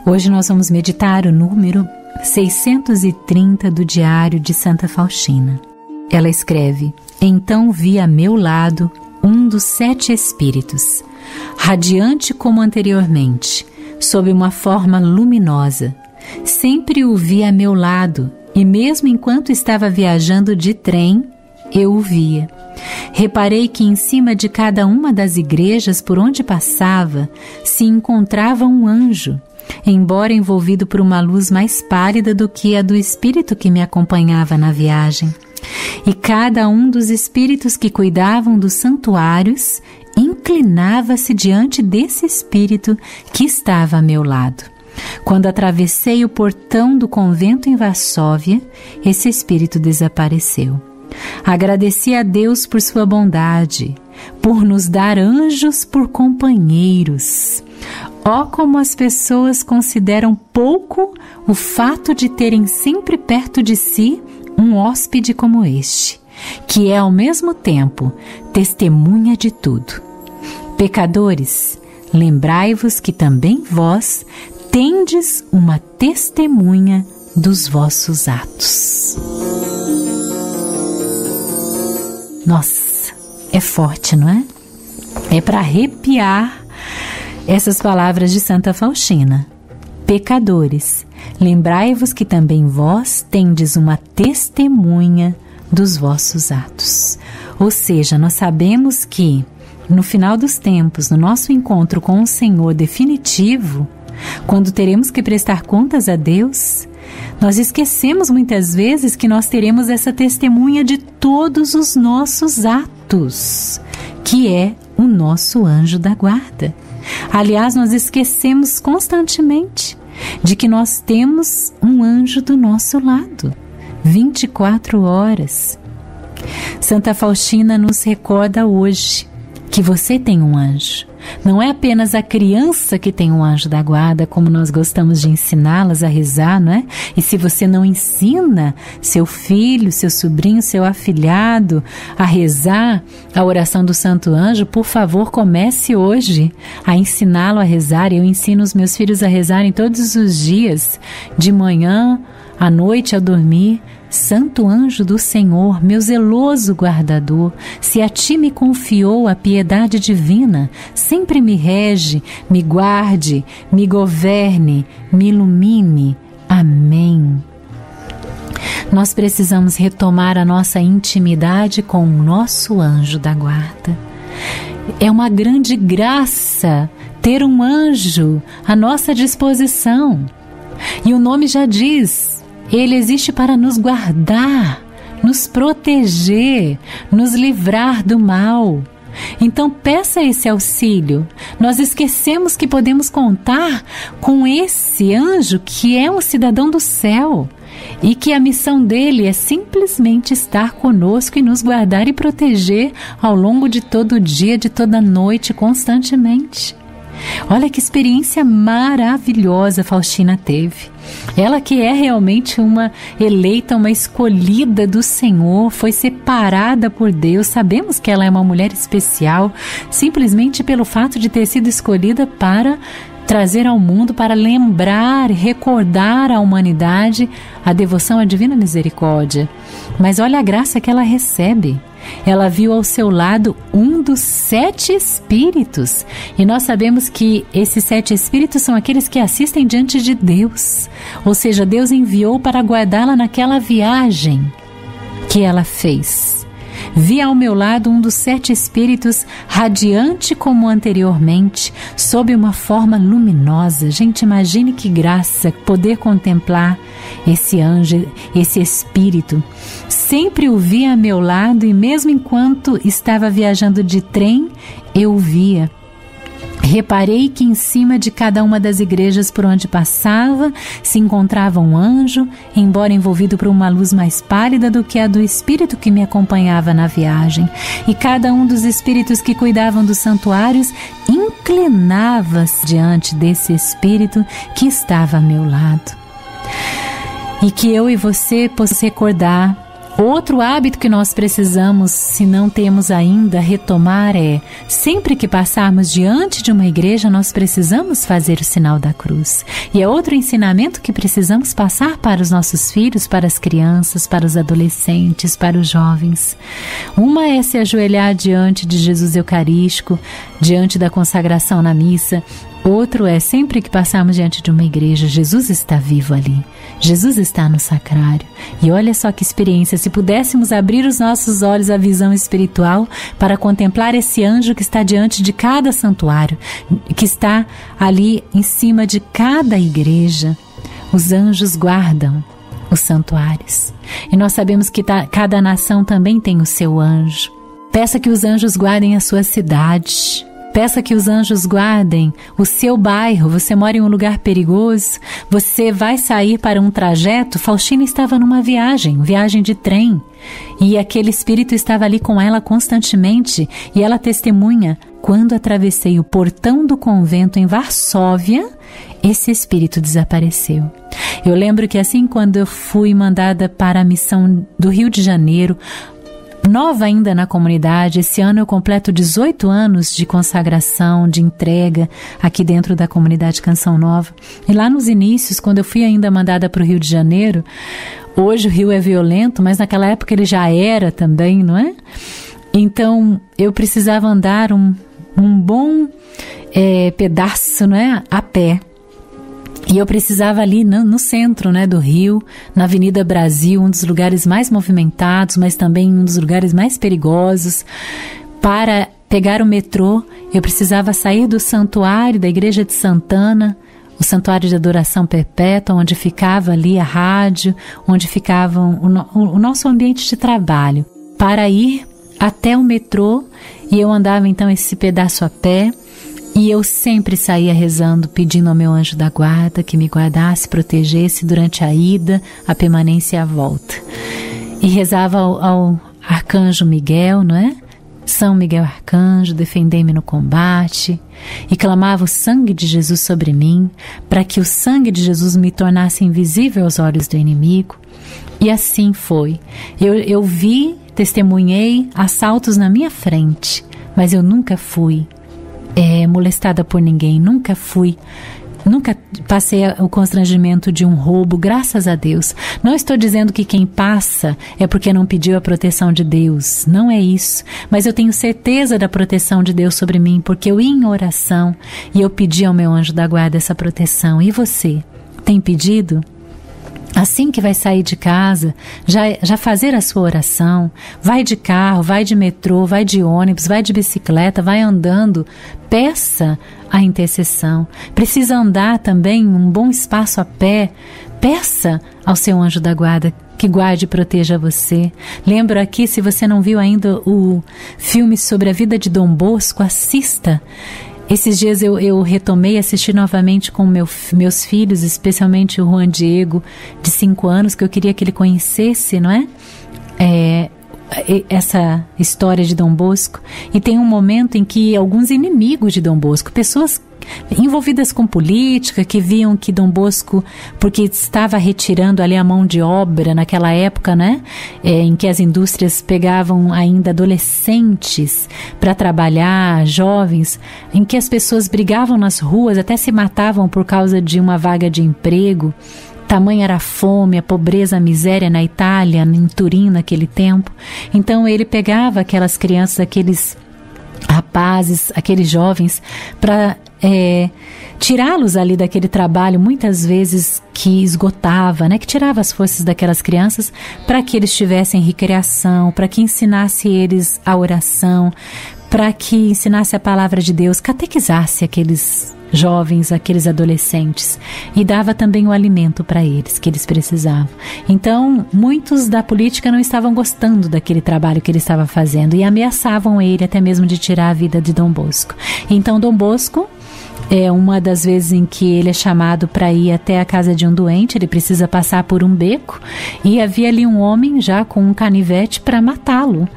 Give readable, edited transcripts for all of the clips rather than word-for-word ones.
Hoje nós vamos meditar o número 630 do Diário de Santa Faustina. Ela escreve: Então vi a meu lado um dos 7 espíritos, radiante como anteriormente, sob uma forma luminosa. Sempre o vi a meu lado, e mesmo enquanto estava viajando de trem, eu o via. Reparei que em cima de cada uma das igrejas por onde passava se encontrava um anjo, embora envolvido por uma luz mais pálida do que a do espírito que me acompanhava na viagem. E cada um dos espíritos que cuidavam dos santuários inclinava-se diante desse espírito que estava a meu lado. Quando atravessei o portão do convento em Varsóvia, esse espírito desapareceu. Agradeci a Deus por sua bondade, por nos dar anjos por companheiros. Ó, como as pessoas consideram pouco o fato de terem sempre perto de si um hóspede como este, que é ao mesmo tempo testemunha de tudo. Pecadores, lembrai-vos que também vós tendes uma testemunha dos vossos atos. Nossa, é forte, não é? É para arrepiar essas palavras de Santa Faustina. Pecadores, lembrai-vos que também vós tendes uma testemunha dos vossos atos. Ou seja, nós sabemos que no final dos tempos, no nosso encontro com o Senhor definitivo, quando teremos que prestar contas a Deus, nós esquecemos muitas vezes que nós teremos essa testemunha de todos os nossos atos, que é o nosso anjo da guarda. Aliás, nós esquecemos constantemente de que nós temos um anjo do nosso lado, 24 horas. Santa Faustina nos recorda hoje que você tem um anjo. Não é apenas a criança que tem um anjo da guarda, como nós gostamos de ensiná-las a rezar, não é? E se você não ensina seu filho, seu sobrinho, seu afilhado a rezar a oração do Santo Anjo, por favor, comece hoje a ensiná-lo a rezar. Eu ensino os meus filhos a rezarem todos os dias, de manhã, à noite, ao dormir. Santo anjo do Senhor, meu zeloso guardador, se a ti me confiou a piedade divina, sempre me rege, me guarde, me governe, me ilumine. Amém. Nós precisamos retomar a nossa intimidade com o nosso anjo da guarda. É uma grande graça ter um anjo à nossa disposição. E o nome já diz: ele existe para nos guardar, nos proteger, nos livrar do mal. Então peça esse auxílio. Nós esquecemos que podemos contar com esse anjo que é um cidadão do céu e que a missão dele é simplesmente estar conosco e nos guardar e proteger ao longo de todo o dia, de toda a noite, constantemente. Olha que experiência maravilhosa Faustina teve. Ela que é realmente uma eleita, uma escolhida do Senhor, foi separada por Deus. Sabemos que ela é uma mulher especial, simplesmente pelo fato de ter sido escolhida para trazer ao mundo, para lembrar, recordar à humanidade a devoção à Divina Misericórdia. Mas olha a graça que ela recebe. Ela viu ao seu lado um dos 7 espíritos. E nós sabemos que esses 7 espíritos são aqueles que assistem diante de Deus. Ou seja, Deus enviou para guardá-la naquela viagem que ela fez. Vi ao meu lado um dos 7 espíritos, radiante como anteriormente, sob uma forma luminosa. Gente, imagine que graça poder contemplar esse anjo, esse espírito. Sempre o vi a meu lado e mesmo enquanto estava viajando de trem, eu o via. Reparei que em cima de cada uma das igrejas por onde passava se encontrava um anjo, embora envolvido por uma luz mais pálida do que a do espírito que me acompanhava na viagem. E cada um dos espíritos que cuidavam dos santuários inclinava-se diante desse espírito que estava a meu lado. E que eu e você possamos recordar Outro hábito que nós precisamos, se não temos ainda, retomar é, sempre que passarmos diante de uma igreja, nós precisamos fazer o sinal da cruz. E é outro ensinamento que precisamos passar para os nossos filhos, para as crianças, para os adolescentes, para os jovens. Uma é se ajoelhar diante de Jesus Eucarístico, diante da consagração na missa. Outro é, sempre que passarmos diante de uma igreja, Jesus está vivo ali. Jesus está no sacrário. E olha só que experiência, se pudéssemos abrir os nossos olhos à visão espiritual para contemplar esse anjo que está diante de cada santuário, que está ali em cima de cada igreja. Os anjos guardam os santuários. E nós sabemos que cada nação também tem o seu anjo. Peça que os anjos guardem a sua cidade. Peça que os anjos guardem o seu bairro. Você mora em um lugar perigoso, você vai sair para um trajeto. Faustina estava numa viagem de trem, e aquele espírito estava ali com ela constantemente, e ela testemunha: quando atravessei o portão do convento em Varsóvia, esse espírito desapareceu. Eu lembro que assim, quando eu fui mandada para a missão do Rio de Janeiro, nova ainda na comunidade, esse ano eu completo 18 anos de consagração, de entrega aqui dentro da comunidade Canção Nova. E lá nos inícios, quando eu fui ainda mandada para o Rio de Janeiro, hoje o Rio é violento, mas naquela época ele já era também, não é? Então eu precisava andar um bom pedaço, não é? A pé. E eu precisava ali no centro, né, do Rio, na Avenida Brasil, um dos lugares mais movimentados, mas também um dos lugares mais perigosos. Para pegar o metrô, eu precisava sair do santuário da Igreja de Santana, o santuário de adoração perpétua, onde ficava ali a rádio, onde ficava o nosso ambiente de trabalho, para ir até o metrô. E eu andava então esse pedaço a pé. E eu sempre saía rezando, pedindo ao meu anjo da guarda que me guardasse, protegesse durante a ida, a permanência e a volta. E rezava ao arcanjo Miguel, não é? São Miguel Arcanjo, defendei-me no combate. E clamava o sangue de Jesus sobre mim, para que o sangue de Jesus me tornasse invisível aos olhos do inimigo. E assim foi. Eu vi, testemunhei assaltos na minha frente, mas eu nunca fui molestada por ninguém, nunca passei o constrangimento de um roubo, graças a Deus. Não estou dizendo que quem passa é porque não pediu a proteção de Deus, não é isso, mas eu tenho certeza da proteção de Deus sobre mim, porque eu ia em oração e eu pedi ao meu anjo da guarda essa proteção. E você, tem pedido? Assim que vai sair de casa, já fazer a sua oração, vai de carro, vai de metrô, vai de ônibus, vai de bicicleta, vai andando, peça a intercessão. Precisa andar também um bom espaço a pé, peça ao seu anjo da guarda que guarde e proteja você. Lembro aqui, se você não viu ainda o filme sobre a vida de Dom Bosco, assista. Esses dias eu retomei, assisti novamente com meus filhos, especialmente o Juan Diego, de 5 anos, que eu queria que ele conhecesse, não é? Essa história de Dom Bosco. E tem um momento em que alguns inimigos de Dom Bosco, pessoas envolvidas com política, que viam que Dom Bosco, porque estava retirando ali a mão de obra naquela época, né, em que as indústrias pegavam ainda adolescentes para trabalhar, jovens, em que as pessoas brigavam nas ruas, até se matavam por causa de uma vaga de emprego. Tamanha era a fome, a pobreza, a miséria na Itália, em Turim naquele tempo. Então ele pegava aquelas crianças, aqueles rapazes, aqueles jovens, para tirá-los ali daquele trabalho, muitas vezes que esgotava, né? Que tirava as forças daquelas crianças, para que eles tivessem recreação, para que ensinasse eles a oração, para que ensinasse a palavra de Deus, catequizasse aqueles jovens, aqueles adolescentes, e dava também o alimento para eles, que eles precisavam. Então, muitos da política não estavam gostando daquele trabalho que ele estava fazendo e ameaçavam ele até mesmo de tirar a vida de Dom Bosco. Então, Dom Bosco, uma das vezes em que ele é chamado para ir até a casa de um doente, ele precisa passar por um beco, e havia ali um homem já com um canivete para matá-lo.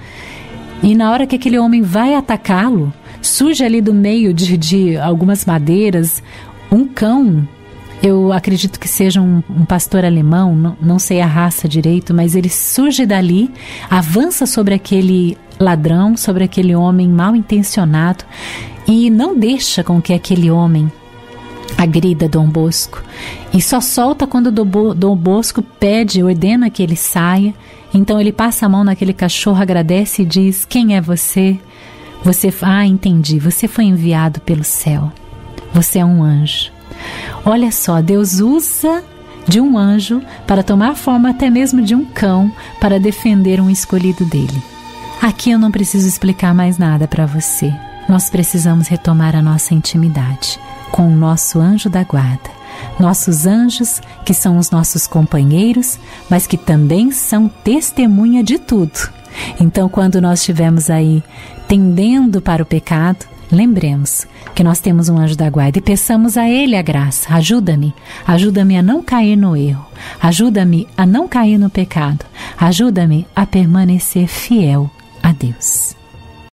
E na hora que aquele homem vai atacá-lo, surge ali do meio de algumas madeiras um cão Eu acredito que seja um pastor alemão, não sei a raça direito, mas ele surge dali, avança sobre aquele ladrão, sobre aquele homem mal intencionado e não deixa com que aquele homem agrida Dom Bosco, e só solta quando Dom Bosco ordena que ele saia. Então ele passa a mão naquele cachorro, agradece e diz: quem é você? Entendi, você foi enviado pelo céu, você é um anjo. Olha só, Deus usa de um anjo para tomar forma até mesmo de um cão para defender um escolhido dele. Aqui eu não preciso explicar mais nada para você. Nós precisamos retomar a nossa intimidade com o nosso anjo da guarda. Nossos anjos, que são os nossos companheiros, mas que também são testemunha de tudo. Então, quando nós estivermos aí tendendo para o pecado, lembremos que nós temos um anjo da guarda e peçamos a ele a graça. Ajuda-me a não cair no erro. Ajuda-me a não cair no pecado. Ajuda-me a permanecer fiel a Deus.